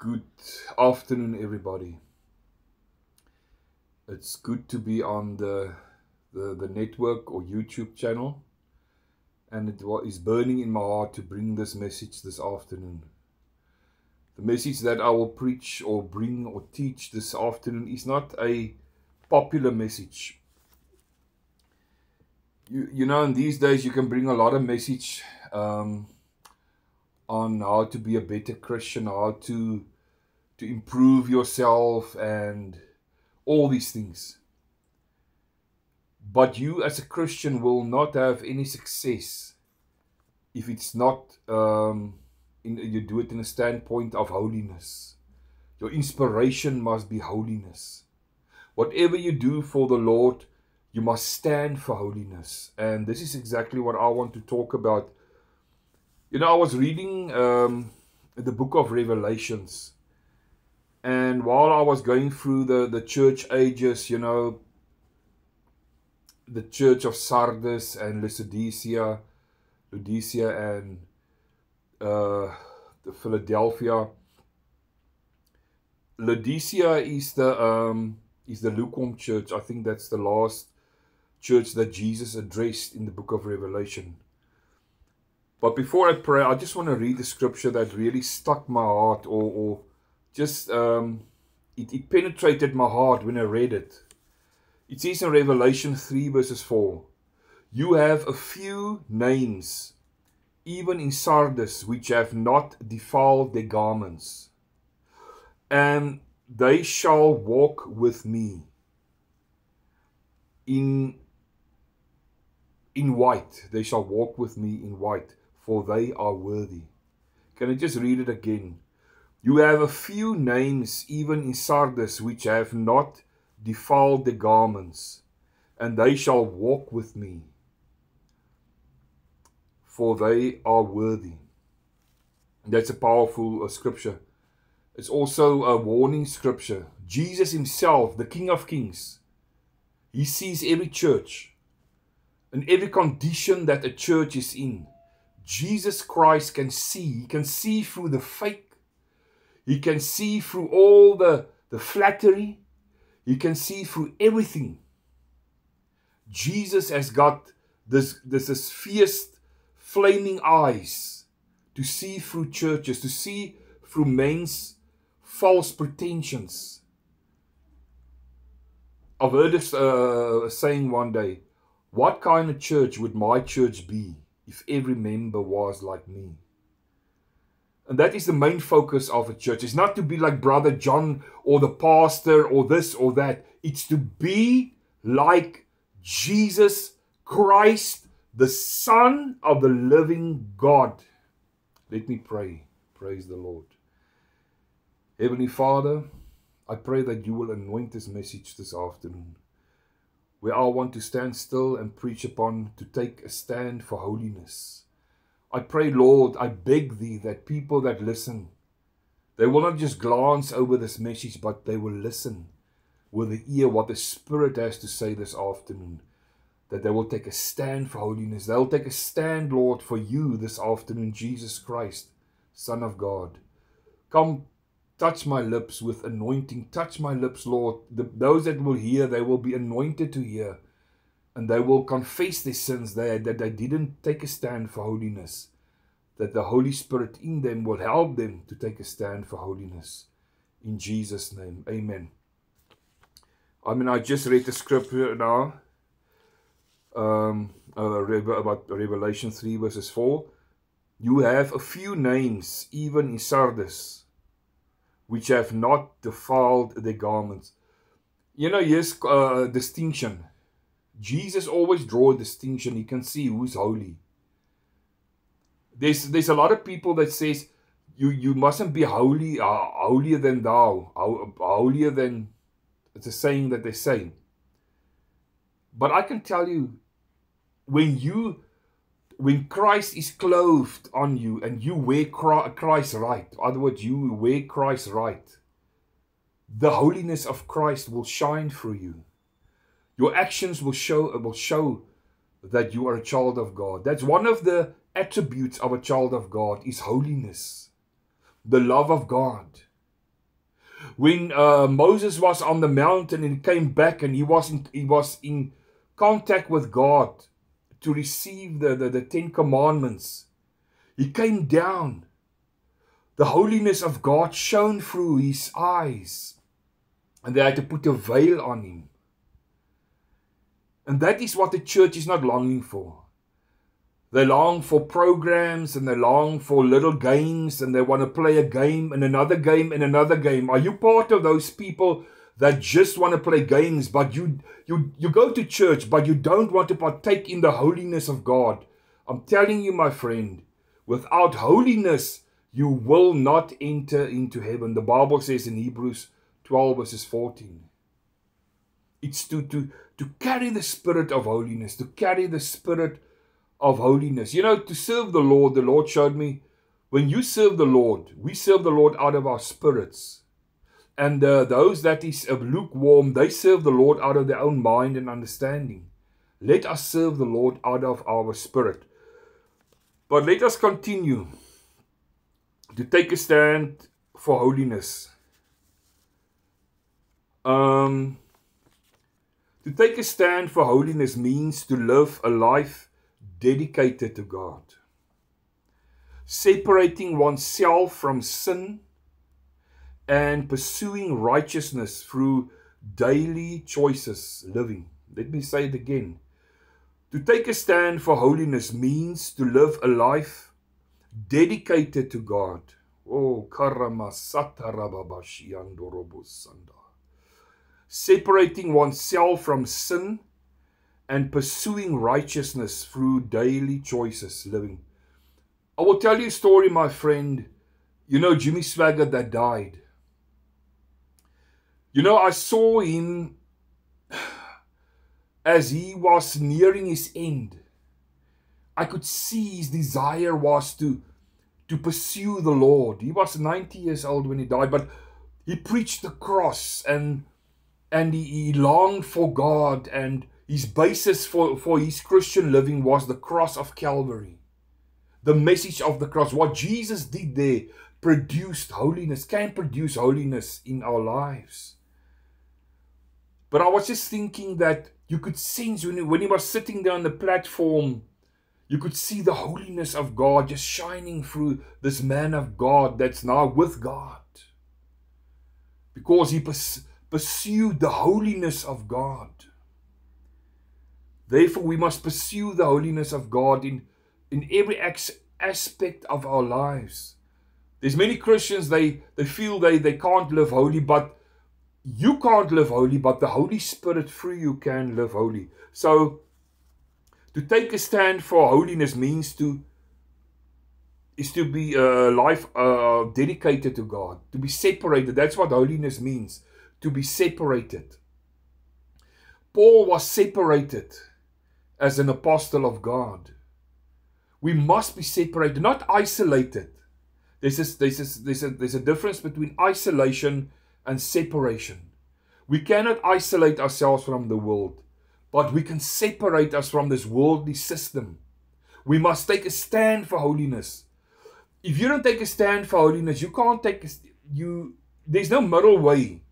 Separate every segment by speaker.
Speaker 1: Good afternoon, everybody. It's good to be on the network or YouTube channel, and it is burning in my heart to bring this message this afternoon. The message that I will preach or bring or teach this afternoon is not a popular message. You know, in these days you can bring a lot of message on how to be a better Christian, how to improve yourself and all these things. But you as a Christian will not have any success if it's not, you do it in a standpoint of holiness. Your inspiration must be holiness. Whatever you do for the Lord, you must stand for holiness. And this is exactly what I want to talk about. You know, I was reading the book of Revelations. And while I was going through the church ages, you know, the church of Sardis and Laodicea and the Philadelphia. Laodicea is the lukewarm church. I think that's the last church that Jesus addressed in the book of Revelation. But before I pray, I just want to read the scripture that really stuck my heart, or just it penetrated my heart when I read it. It says in Revelation 3 verses 4, "You have a few names, even in Sardis, which have not defiled their garments, and they shall walk with me in white. They shall walk with me in white, for they are worthy." Can I just read it again? "You have a few names, even in Sardis, which have not defiled the garments, and they shall walk with me, for they are worthy." That's a powerful scripture. It's also a warning scripture. Jesus himself, the King of Kings, he sees every church and every condition that a church is in. Jesus Christ can see. He can see through the fake. He can see through all the flattery. You can see through everything. Jesus has got this fierce, flaming eyes to see through churches, to see through men's false pretensions. I've heard a saying one day, "What kind of church would my church be if every member was like me?" And that is the main focus of a church. It's not to be like Brother John or the pastor or this or that. It's to be like Jesus Christ, the Son of the living God. Let me pray. Praise the Lord. Heavenly Father, I pray that you will anoint this message this afternoon, where I want to stand still and preach upon, to take a stand for holiness. I pray, Lord, I beg thee that people that listen, they will not just glance over this message, but they will listen with the ear what the Spirit has to say this afternoon. That they will take a stand for holiness. They'll take a stand, Lord, for you this afternoon, Jesus Christ, Son of God. Come, touch my lips with anointing. Touch my lips, Lord. Those that will hear, they will be anointed to hear. And they will confess their sins there, that they didn't take a stand for holiness. That the Holy Spirit in them will help them to take a stand for holiness. In Jesus' name, amen. I just read the scripture now. About Revelation 3 verses 4. "You have a few names, even in Sardis, which have not defiled their garments." You know, here's a distinction. Jesus always draws a distinction. He can see who's holy. There's a lot of people that says you mustn't be holy, holier than thou, holier than. It's a saying that they say. But I can tell you, when Christ is clothed on you and you wear Christ right, in other words, you wear Christ right, the holiness of Christ will shine through you. Your actions will show that you are a child of God. That's one of the attributes of a child of God, is holiness, the love of God. When Moses was on the mountain and he came back and he was in contact with God to receive the Ten Commandments, he came down. The holiness of God shone through his eyes, and they had to put a veil on him. And that is what the church is not longing for. They long for programs, and they long for little games, and they want to play a game and another game and another game. Are you part of those people that just want to play games, but you go to church, but you don't want to partake in the holiness of God? I'm telling you, my friend, without holiness, you will not enter into heaven. The Bible says in Hebrews 12 verses 14. It's to carry the spirit of holiness, to carry the spirit of holiness. You know, to serve the Lord showed me, when you serve the Lord, we serve the Lord out of our spirits. And those that is lukewarm, they serve the Lord out of their own mind and understanding. Let us serve the Lord out of our spirit. But let us continue to take a stand for holiness. To take a stand for holiness means to live a life dedicated to God, separating oneself from sin and pursuing righteousness through daily choices living. Let me say it again. To take a stand for holiness means to live a life dedicated to God. Oh, separating oneself from sin and pursuing righteousness through daily choices living. I will tell you a story, my friend. You know Jimmy Swaggart that died. You know, I saw him as he was nearing his end. I could see his desire was to pursue the Lord. He was 90 years old when he died, but he preached the cross and he longed for God, and his basis for his Christian living was the cross of Calvary. The message of the cross. What Jesus did there produced holiness, can produce holiness in our lives. But I was just thinking that you could sense when he was sitting there on the platform, you could see the holiness of God just shining through this man of God that's now with God. Because he pursued the holiness of God. Therefore, we must pursue the holiness of God in every aspect of our lives. There's many Christians, they feel they can't live holy, but you can't live holy, but the Holy Spirit through you can live holy. So, to take a stand for holiness means to be a life dedicated to God, to be separated. That's what holiness means, to be separated. Paul was separated as an apostle of God. We must be separated, not isolated. There's a difference between isolation and separation. We cannot isolate ourselves from the world, but we can separate us from this worldly system. We must take a stand for holiness. If you don't take a stand for holiness, you can't there's no middle way.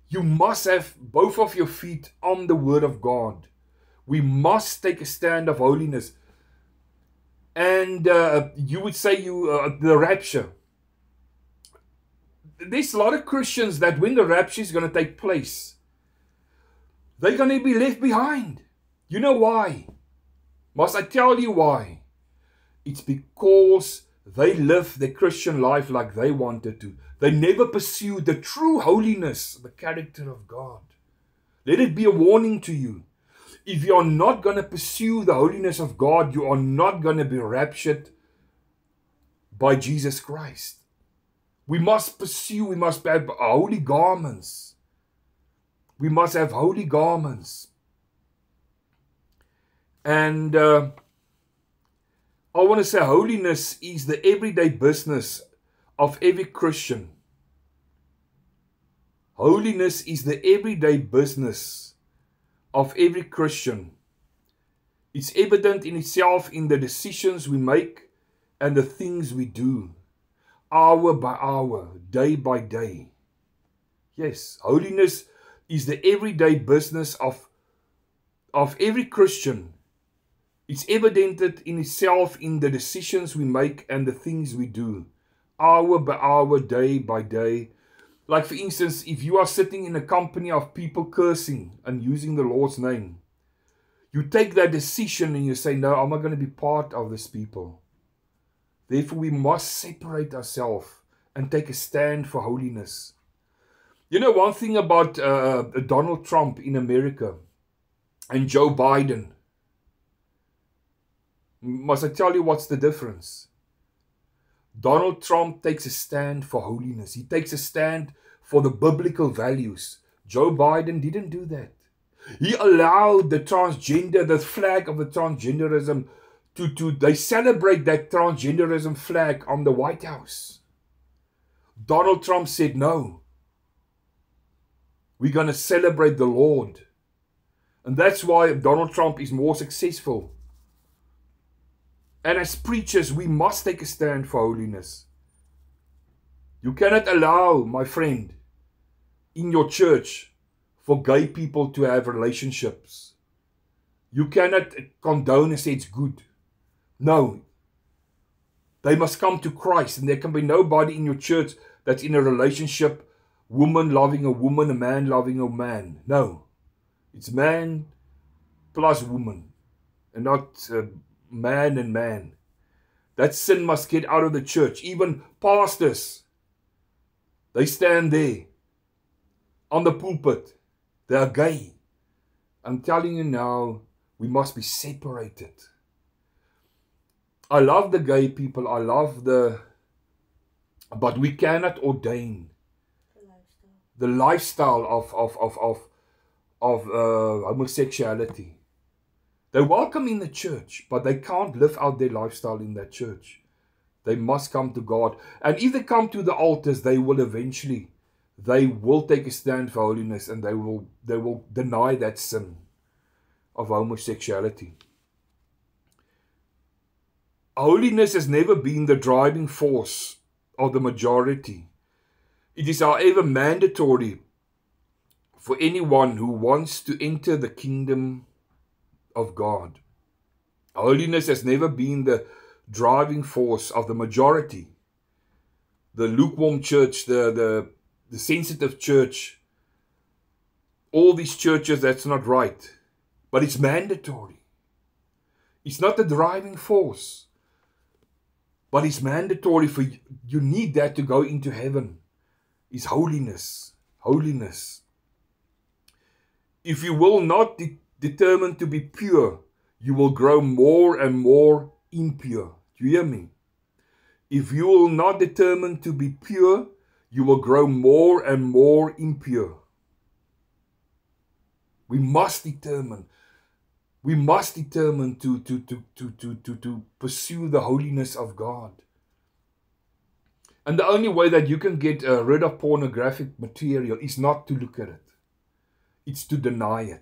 Speaker 1: You must have both of your feet on the word of God. We must take a stand of holiness. And you would say the rapture. There's a lot of Christians that when the rapture is going to take place, they're going to be left behind. You know why? Must I tell you why? It's because they lived their Christian life like they wanted to. They never pursued the true holiness, the character of God. Let it be a warning to you. If you are not going to pursue the holiness of God, you are not going to be raptured by Jesus Christ. We must pursue, we must have holy garments. We must have holy garments. And I want to say holiness is the everyday business of every Christian. Holiness is the everyday business of every Christian. It's evident in itself in the decisions we make and the things we do, hour by hour, day by day. Yes, holiness is the everyday business of every Christian. It's evident in itself in the decisions we make and the things we do, hour by hour, day by day. Like for instance, if you are sitting in a company of people cursing and using the Lord's name, you take that decision and you say, no, I'm not going to be part of this people. Therefore, we must separate ourselves and take a stand for holiness. You know, one thing about Donald Trump in America and Joe Biden, must I tell you what's the difference? Donald Trump takes a stand for holiness. He takes a stand for the biblical values. Joe Biden didn't do that. He allowed the transgender, the flag of the transgenderism, they celebrate that transgenderism flag on the White House. Donald Trump said, no, we're going to celebrate the Lord. And that's why Donald Trump is more successful. And as preachers, we must take a stand for holiness. You cannot allow, my friend, in your church for gay people to have relationships. You cannot condone and say it's good. No. They must come to Christ, and there can be nobody in your church that's in a relationship, woman loving a woman, a man loving a man. No. It's man plus woman, and not man and man. That sin must get out of the church. Even pastors, they stand there on the pulpit. They are gay. I'm telling you now, we must be separated. I love the gay people. But we cannot ordain the lifestyle of homosexuality. They're welcome in the church, but they can't live out their lifestyle in that church. They must come to God. And if they come to the altars, they will take a stand for holiness, and they will deny that sin of homosexuality. Holiness has never been the driving force of the majority. It is, however, mandatory for anyone who wants to enter the kingdom of God. Holiness has never been the driving force of the majority. The lukewarm church, the sensitive church, all these churches, that's not right. But it's mandatory. It's not the driving force, but it's mandatory for you. You need that to go into heaven. It's holiness. Holiness. If you will not determined to be pure, you will grow more and more impure. Do you hear me? If you will not determine to be pure, you will grow more and more impure. We must determine. We must determine to pursue the holiness of God. And the only way that you can get rid of pornographic material is not to look at it. It's to deny it.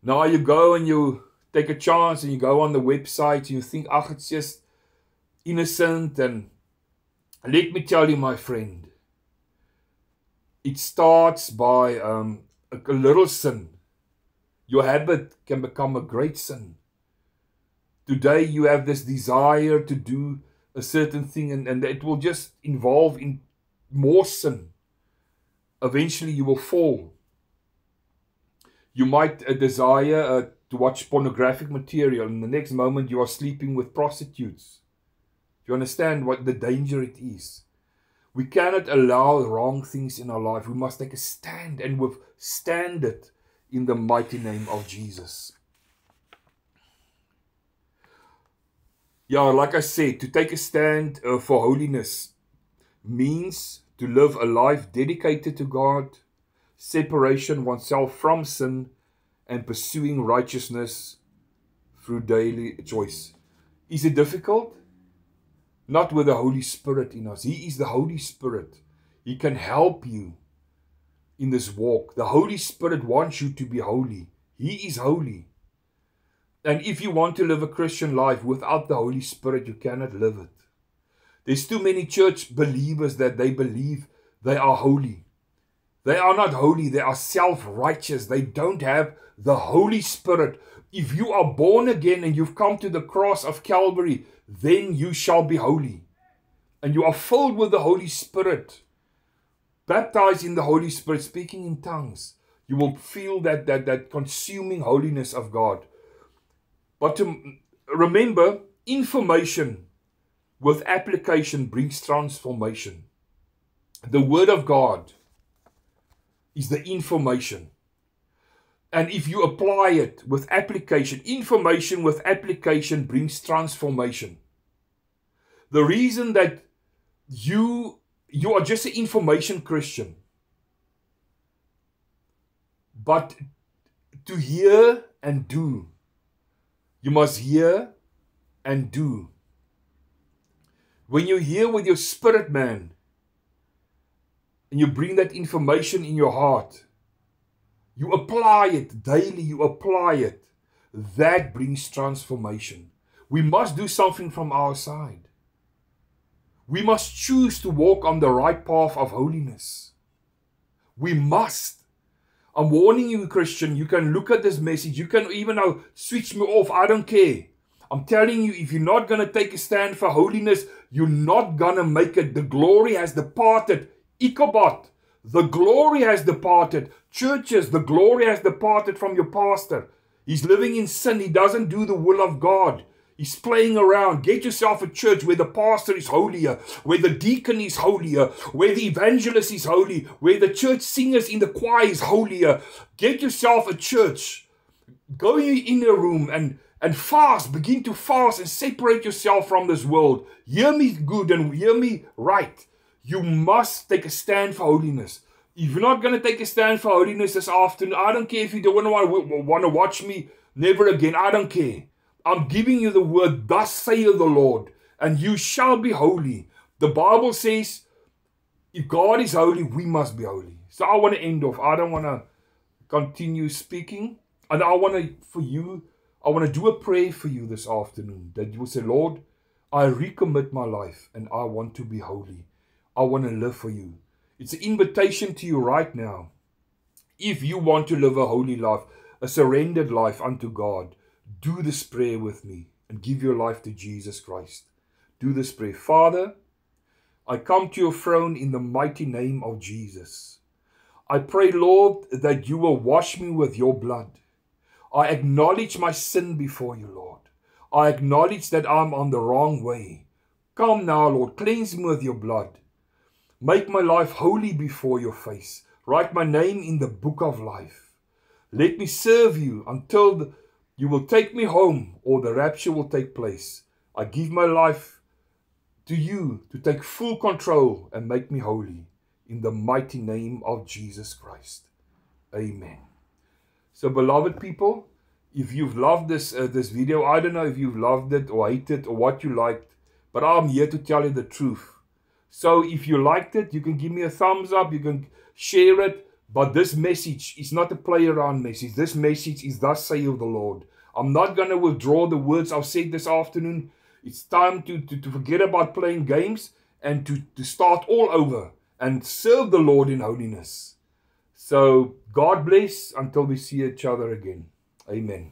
Speaker 1: Now you go and you take a chance and you go on the website and you think, it's just innocent. And let me tell you, my friend, it starts by a little sin. Your habit can become a great sin. Today you have this desire to do a certain thing, and it will just involve in more sin. Eventually you will fall. You might desire to watch pornographic material, and the next moment you are sleeping with prostitutes. Do you understand what the danger it is? We cannot allow wrong things in our life. We must take a stand and withstand it in the mighty name of Jesus. Yeah, like I said, to take a stand for holiness means to live a life dedicated to God, separation oneself from sin, and pursuing righteousness through daily choice. Is it difficult? Not with the Holy Spirit in us. He is the Holy Spirit. He can help you in this walk. The Holy Spirit wants you to be holy. He is holy. And if you want to live a Christian life without the Holy Spirit, you cannot live it. There's too many church believers that they believe they are holy. They are not holy. They are self-righteous. They don't have the Holy Spirit. If you are born again and you've come to the cross of Calvary, then you shall be holy. And you are filled with the Holy Spirit, baptized in the Holy Spirit, speaking in tongues. You will feel that consuming holiness of God. But to remember, information with application brings transformation. The Word of God is the information. And if you apply it with application, information with application brings transformation. The reason that you are just an information Christian, but to hear and do, you must hear and do. When you hear with your spirit, man, and you bring that information in your heart, you apply it daily, you apply it, that brings transformation. We must do something from our side. We must choose to walk on the right path of holiness. We must. I'm warning you, Christian, you can look at this message, you can even now switch me off, I don't care. I'm telling you, if you're not going to take a stand for holiness, you're not going to make it. The glory has departed. Ichabod, the glory has departed. Churches, the glory has departed from your pastor. He's living in sin. He doesn't do the will of God. He's playing around. Get yourself a church where the pastor is holier, where the deacon is holier, where the evangelist is holy, where the church singers in the choir is holier. Get yourself a church. Go in a room and fast. Begin to fast and separate yourself from this world. Hear me good and hear me right. You must take a stand for holiness. If you're not going to take a stand for holiness this afternoon, I don't care if you don't want to watch me. Never again. I don't care. I'm giving you the word, thus saith the Lord, and you shall be holy. The Bible says, if God is holy, we must be holy. So I want to end off. I don't want to continue speaking. And I want to do a prayer for you this afternoon, that you will say, Lord, I recommit my life and I want to be holy. I want to live for you. It's an invitation to you right now. If you want to live a holy life, a surrendered life unto God, do this prayer with me and give your life to Jesus Christ. Do this prayer. Father, I come to your throne in the mighty name of Jesus. I pray, Lord, that you will wash me with your blood. I acknowledge my sin before you, Lord. I acknowledge that I'm on the wrong way. Come now, Lord, cleanse me with your blood. Make my life holy before your face. Write my name in the book of life. Let me serve you until you will take me home or the rapture will take place. I give my life to you to take full control and make me holy. In the mighty name of Jesus Christ. Amen. So beloved people, if you've loved this video, I don't know if you've loved it or hated it or what you liked, but I'm here to tell you the truth. So if you liked it, you can give me a thumbs up, you can share it, but this message is not a play around message. This message is thus saith the Lord. I'm not going to withdraw the words I've said this afternoon. It's time to forget about playing games and to start all over and serve the Lord in holiness. So God bless until we see each other again. Amen.